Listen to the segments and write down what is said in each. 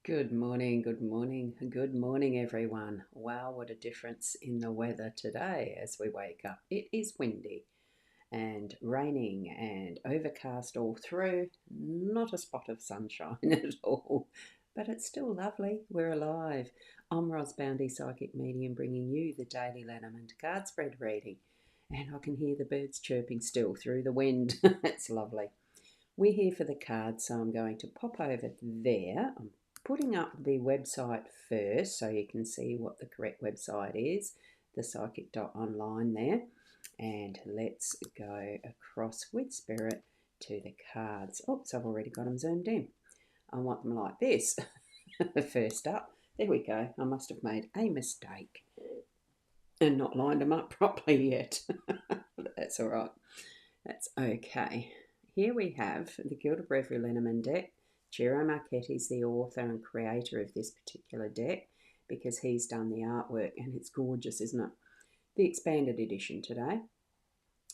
Good morning, good morning, good morning, everyone. Wow, what a difference in the weather today as we wake up. It is windy and raining and overcast all through. Not a spot of sunshine at all, but it's still lovely. We're alive. I'm Ros Boundy, Psychic Medium, bringing you the daily Lenormand card spread reading. And I can hear the birds chirping still through the wind. It's lovely. We're here for the cards, so I'm going to pop over there. I'm putting up the website first so you can see what the correct website is, the psychic.online there. And let's go across with Spirit to the cards. Oops, I've already got them zoomed in. I want them like this. First up, there we go. I must have made a mistake and not lined them up properly yet. That's all right. That's okay. Here we have the Guild of Reverie Lenormand deck. Ciro Marchetti is the author and creator of this particular deck because he's done the artwork and it's gorgeous, isn't it? The expanded edition today.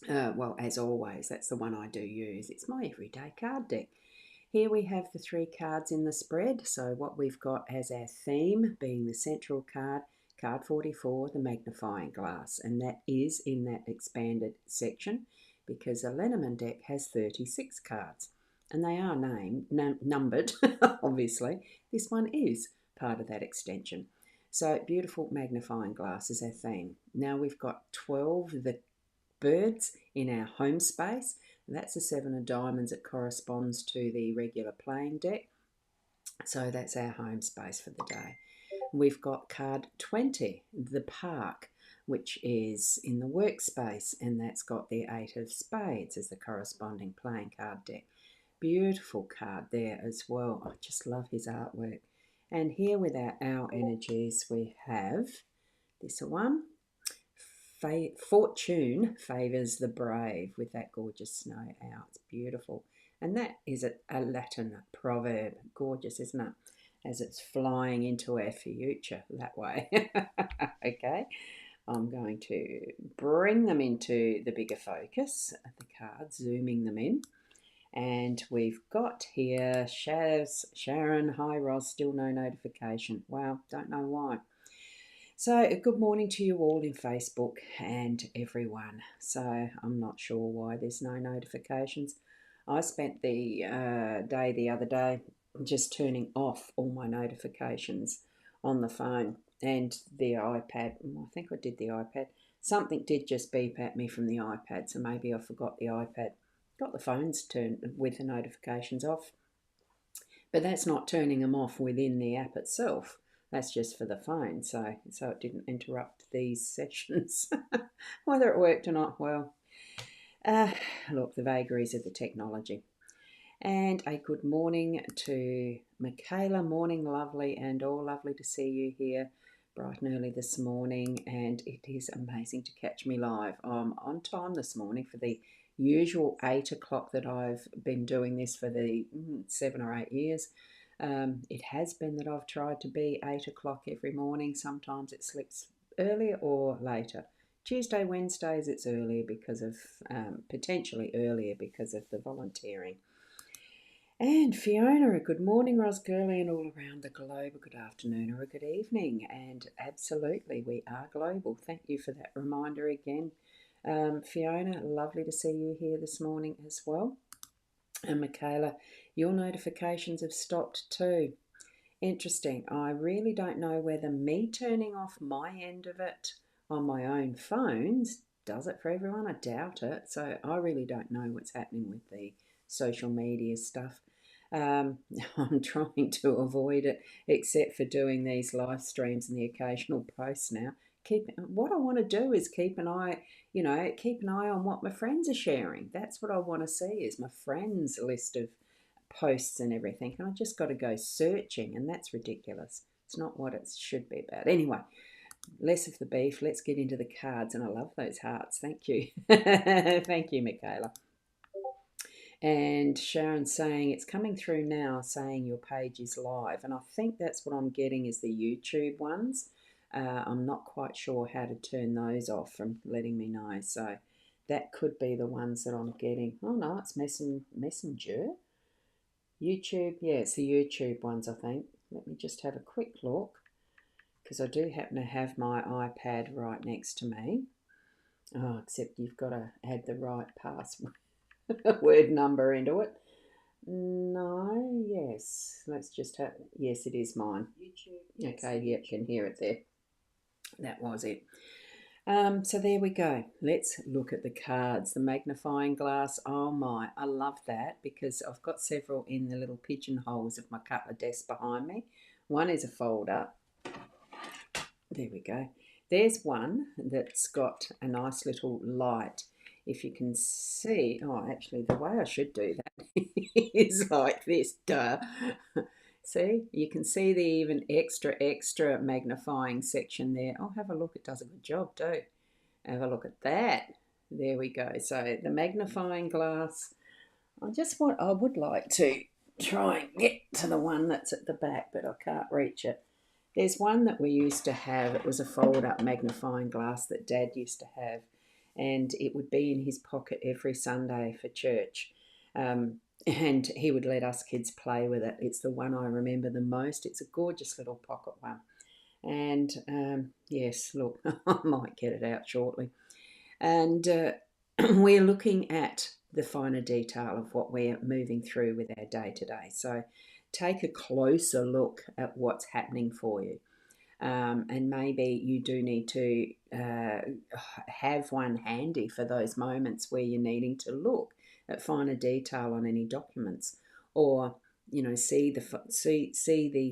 Well, as always, that's the one I do use. It's my everyday card deck. Here we have the three cards in the spread. So what we've got as our theme being the central card, card 44, the magnifying glass. And that is in that expanded section because a Lenormand deck has 36 cards. And they are numbered, obviously. This one is part of that extension. So beautiful magnifying glass is our theme. Now we've got 12 the birds in our home space. That's a 7 of diamonds. It corresponds to the regular playing deck. So that's our home space for the day. We've got card 20, the park, which is in the workspace, and that's got the 8 of spades as the corresponding playing card deck. Beautiful card there as well. I just love his artwork. And here with our energies, we have this one. Fortune favours the brave with that gorgeous snow out. It's beautiful. And that is a Latin proverb. Gorgeous, isn't it? As it's flying into our future that way. Okay. I'm going to bring them into the bigger focus of the cards, zooming them in. And we've got here Sharon, hi Ross, still no notification. Wow, don't know why. So, good morning to you all in Facebook and everyone. So, I'm not sure why there's no notifications. I spent the day the other day just turning off all my notifications on the phone and the iPad. I think I did the iPad. Something did just beep at me from the iPad, so maybe I forgot the iPad. Got the phones turned with the notifications off, but that's not turning them off within the app itself. That's just for the phone, so it didn't interrupt these sessions. Whether it worked or not, well, uh, look, the vagaries of the technology. And a good morning to Michaela. Morning, lovely, and all lovely to see you here bright and early this morning. And it is amazing to catch me live. I'm on time this morning for the usual 8 o'clock that I've been doing this for the 7 or 8 years. It has been that I've tried to be 8 o'clock every morning. Sometimes it slips earlier or later. Tuesday, Wednesdays, it's earlier because of potentially earlier because of the volunteering. And Fiona, a good morning, Ros Gurley, and all around the globe, a good afternoon or a good evening. And absolutely, we are global. Thank you for that reminder again. Fiona, lovely to see you here this morning as well. And Michaela, your notifications have stopped too. Interesting. I really don't know whether me turning off my end of it on my own phones does it for everyone. I doubt it. So I really don't know what's happening with the social media stuff. I'm trying to avoid it, except for doing these live streams and the occasional posts now. What I want to do is keep an eye, keep an eye on what my friends are sharing. That's what I want to see is my friends' list of posts and everything. And I just got to go searching, and that's ridiculous. It's not what it should be about. Anyway, less of the beef. Let's get into the cards, and I love those hearts. Thank you, thank you, Michaela. And Sharon's saying it's coming through now, saying your page is live. And I think that's what I'm getting is the YouTube ones. I'm not quite sure how to turn those off from letting me know. So that could be the ones that I'm getting. Oh no, it's Messenger. YouTube, yeah, it's the YouTube ones, I think. Let me just have a quick look, because I do happen to have my iPad right next to me. Oh, except you've got to add the right password word number into it. No, yes. Let's just have, yes, it is mine. YouTube. Okay, yep, can hear it there. That was it. So there we go. Let's look at the cards. The magnifying glass. Oh my, I love that because I've got several in the little pigeonholes of my cutler desk behind me. One is a folder. There we go. There's one that's got a nice little light. If you can see, oh, actually, the way I should do that is like this, duh. See, you can see the even extra magnifying section there. Oh, have a look. It does a good job too. Have a look at that. There we go. So the magnifying glass. I would like to try and get to the one that's at the back, but I can't reach it. There's one that we used to have. It was a fold-up magnifying glass that Dad used to have, and it would be in his pocket every Sunday for church. And he would let us kids play with it. It's the one I remember the most. It's a gorgeous little pocket one. And yes, look, I might get it out shortly. And we're looking at the finer detail of what we're moving through with our day to day. So take a closer look at what's happening for you. And maybe you do need to have one handy for those moments where you're needing to look at finer detail on any documents, or see the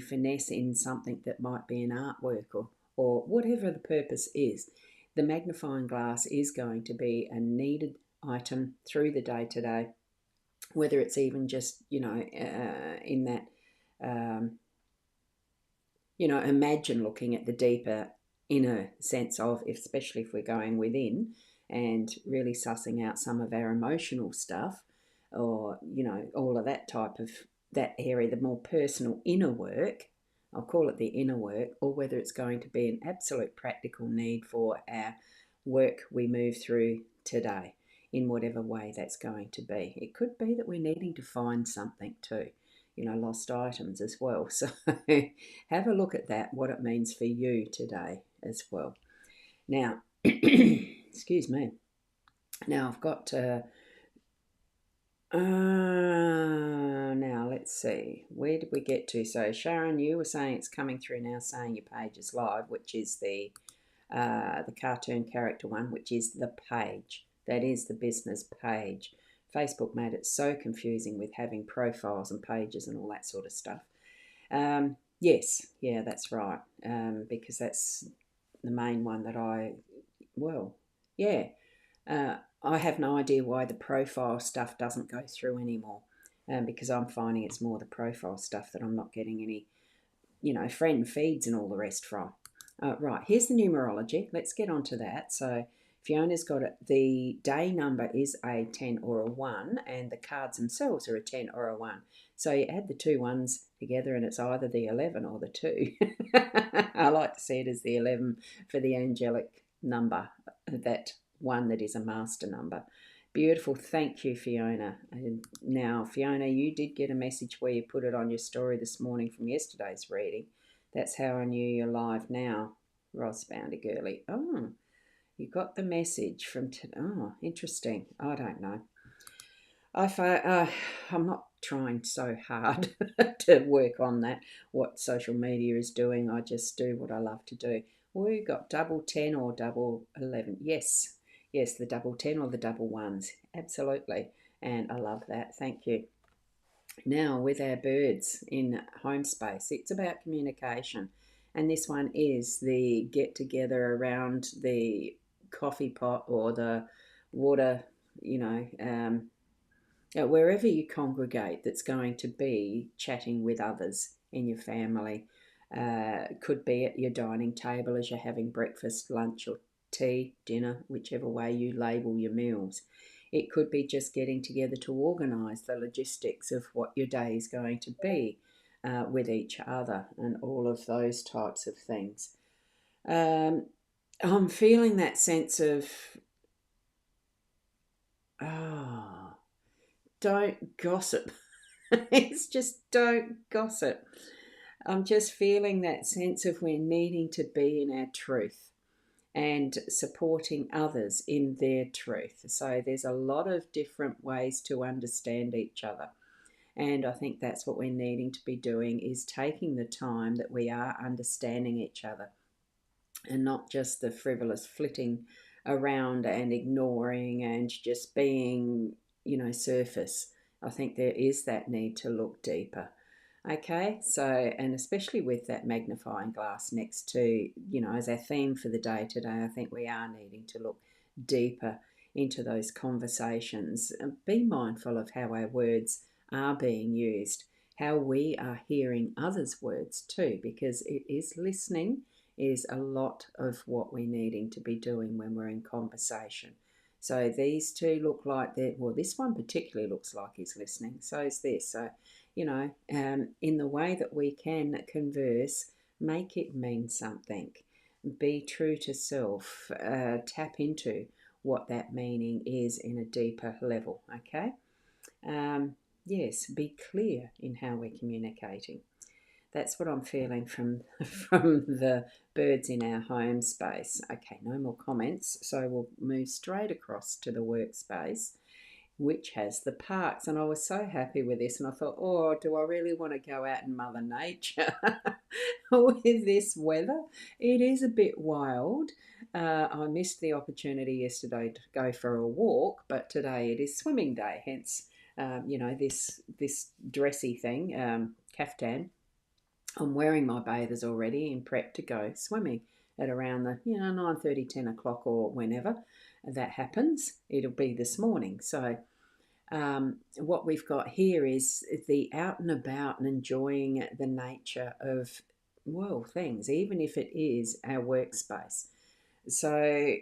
finesse in something that might be an artwork, or whatever the purpose is. The magnifying glass is going to be a needed item through the day to day, whether it's even just in that. Imagine looking at the deeper inner sense of, especially if we're going within and really sussing out some of our emotional stuff, or, all of that type of that area, the more personal inner work. I'll call it the inner work, or whether it's going to be an absolute practical need for our work we move through today in whatever way that's going to be. It could be that we're needing to find something too, lost items as well. So have a look at that, what it means for you today as well. Now, excuse me. Now I've got now let's see, where did we get to? So Sharon, you were saying it's coming through now, saying your page is live, which is the cartoon character one, which is the page. That is the business page. Facebook made it so confusing with having profiles and pages and all that sort of stuff. Yes, yeah, that's right, because that's the main one that I have no idea why the profile stuff doesn't go through anymore, because I'm finding it's more the profile stuff that I'm not getting any, friend feeds and all the rest from. Right, here's the numerology. Let's get on to that. So Fiona's got it. The day number is a 10 or a 1, and the cards themselves are a 10 or a 1. So you add the two ones together, and it's either the 11 or the 2. I like to see it as the 11 for the angelic number, that one that is a master number. Beautiful. Thank you, Fiona. And now, Fiona, you did get a message where you put it on your story this morning from yesterday's reading. That's how I knew you're live now, Ross Bounty Girly. Oh, you got the message from today. Oh, interesting. I don't know. I'm not trying so hard to work on that, what social media is doing. I just do what I love to do. We got double 10 or double 11. Yes, the double 10 or the double ones. Absolutely. And I love that. Thank you. Now, with our birds in home space, it's about communication. And this one is the get together around the coffee pot or the water, wherever you congregate, that's going to be chatting with others in your family. Could be at your dining table as you're having breakfast, lunch, or tea, dinner, whichever way you label your meals. It could be just getting together to organise the logistics of what your day is going to be with each other and all of those types of things. I'm feeling that sense of, don't gossip. It's just don't gossip. I'm just feeling that sense of we're needing to be in our truth and supporting others in their truth. So there's a lot of different ways to understand each other. And I think that's what we're needing to be doing, is taking the time that we are understanding each other, and not just the frivolous flitting around and ignoring and just being, surface. I think there is that need to look deeper. Okay, so, and especially with that magnifying glass next to, as our theme for the day today, I think we are needing to look deeper into those conversations and be mindful of how our words are being used, how we are hearing others' words too, because it is listening is a lot of what we're needing to be doing when we're in conversation. So these two look like they're, well, this one particularly looks like he's listening. So is this. So, in the way that we can converse, make it mean something. Be true to self. Tap into what that meaning is in a deeper level. Okay. Yes, be clear in how we're communicating. That's what I'm feeling from from the birds in our home space. Okay, no more comments, so we'll move straight across to the workspace, which has the parks. And I was so happy with this, and I thought, oh, do I really want to go out in Mother Nature with this weather? It is a bit wild. I missed the opportunity yesterday to go for a walk, but today it is swimming day, hence, this dressy thing, caftan. I'm wearing my bathers already in prep to go swimming at around the 9:30, 10 o'clock, or whenever that happens. It'll be this morning. So what we've got here is the out and about and enjoying the nature of, well, things, even if it is our workspace. So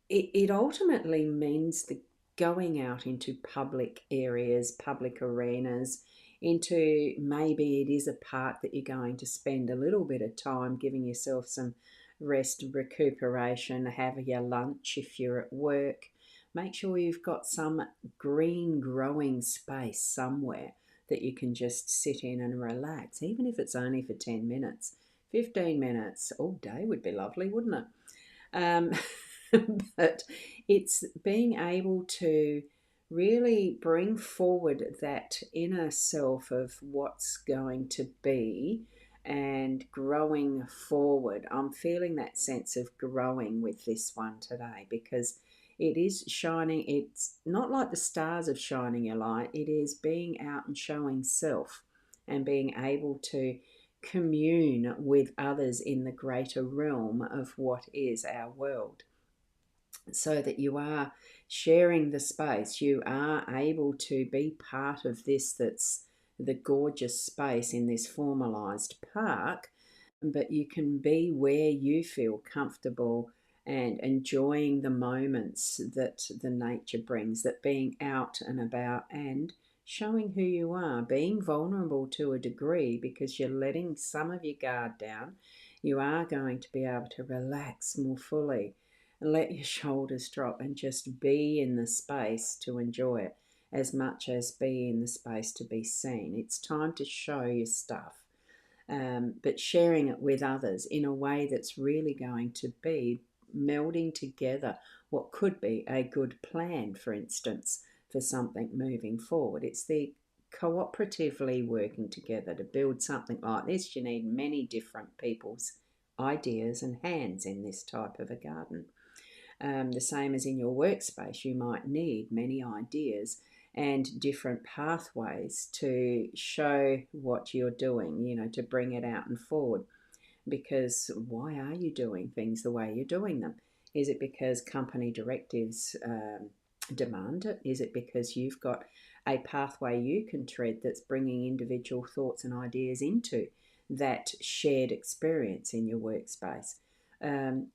it ultimately means the going out into public areas, public arenas, into, maybe it is a park that you're going to spend a little bit of time giving yourself some rest, recuperation, have your lunch if you're at work. Make sure you've got some green growing space somewhere that you can just sit in and relax, even if it's only for 10 minutes. 15 minutes all day would be lovely, wouldn't it? Um, but it's being able to really bring forward that inner self of what's going to be and growing forward. I'm feeling that sense of growing with this one today, because it is shining. It's not like the stars of shining your light. It is being out and showing self and being able to commune with others in the greater realm of what is our world, so that you are sharing the space. You are able to be part of this, that's the gorgeous space in this formalized park, but you can be where you feel comfortable and enjoying the moments that the nature brings, that being out and about and showing who you are, being vulnerable to a degree, because you're letting some of your guard down. You are going to be able to relax more fully and let your shoulders drop and just be in the space to enjoy it, as much as be in the space to be seen. It's time to show your stuff, but sharing it with others in a way that's really going to be melding together what could be a good plan, for instance, for something moving forward. It's the cooperatively working together to build something like this. You need many different people's ideas and hands in this type of a garden. The same as in your workspace, you might need many ideas and different pathways to show what you're doing, to bring it out and forward. Because why are you doing things the way you're doing them? Is it because company directives demand it? Is it because you've got a pathway you can tread that's bringing individual thoughts and ideas into that shared experience in your workspace?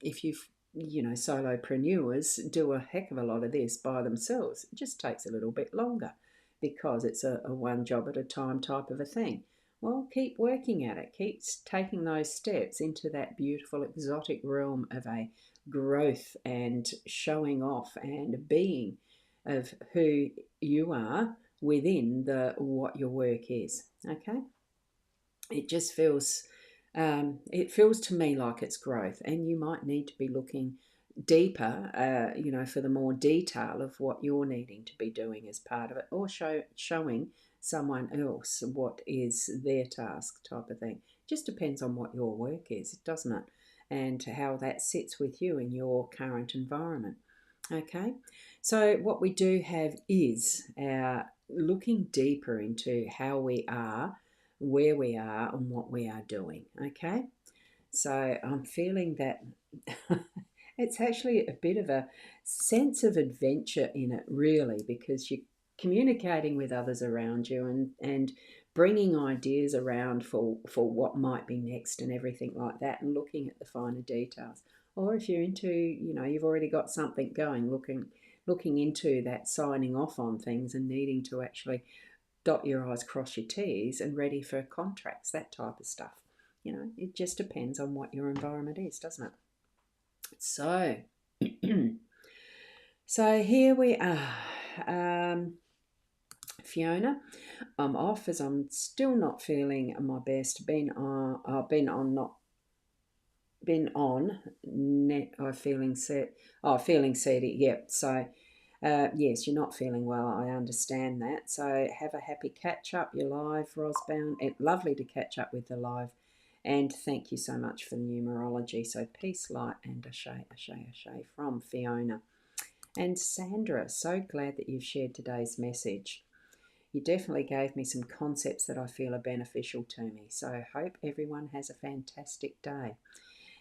If you've solopreneurs do a heck of a lot of this by themselves. It just takes a little bit longer because it's a one job at a time type of a thing. Well, keep working at it. Keep taking those steps into that beautiful exotic realm of a growth and showing off and being of who you are within the what your work is. Okay? It just feels, it feels to me like it's growth, and you might need to be looking deeper, for the more detail of what you're needing to be doing as part of it, or showing someone else what is their task, type of thing. Just depends on what your work is, doesn't it? And how that sits with you in your current environment. Okay, so what we do have is our looking deeper into how we are, where we are, and what we are doing. Okay, so I'm feeling that it's actually a bit of a sense of adventure in it, really, because you're communicating with others around you, and bringing ideas around for what might be next and everything like that, and looking at the finer details. Or if you're into, you've already got something going, looking into that, signing off on things and needing to actually dot your I's, cross your T's, and ready for contracts, that type of stuff. It just depends on what your environment is, doesn't it? So, so here we are. Fiona, I'm off as I'm still not feeling my best. Been on net. Feeling set. Oh, feeling seedy. Yep. So, yes, you're not feeling well. I understand that. So have a happy catch up. You're live, Rosbound. Lovely to catch up with the live. And thank you so much for the numerology. So peace, light, and ashe, ashe, ashe from Fiona. And Sandra, so glad that you've shared today's message. You definitely gave me some concepts that I feel are beneficial to me. So I hope everyone has a fantastic day.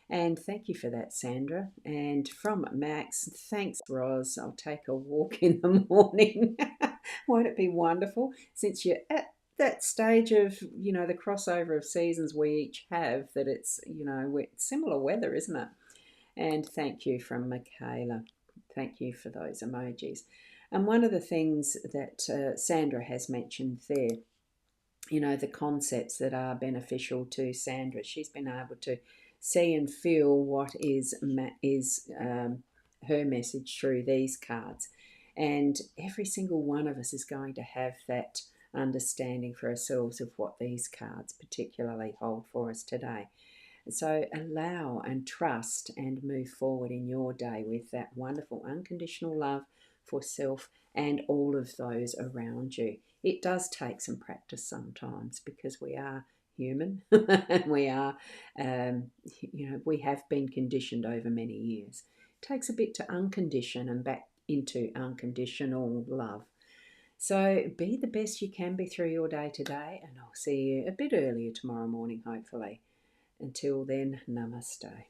And thank you for that, Sandra. And from Max, thanks, Roz. I'll take a walk in the morning. Won't it be wonderful? Since you're at that stage of, the crossover of seasons we each have, that it's, similar weather, isn't it? And thank you from Michaela. Thank you for those emojis. And one of the things that Sandra has mentioned there, the concepts that are beneficial to Sandra, she's been able to see and feel what is her message through these cards. And every single one of us is going to have that understanding for ourselves of what these cards particularly hold for us today. So allow and trust and move forward in your day with that wonderful unconditional love for self and all of those around you. It does take some practice sometimes, because we are human and we have been conditioned over many years. It takes a bit to uncondition and back into unconditional love. So be the best you can be through your day today, and I'll see you a bit earlier tomorrow morning, hopefully. Until then, namaste.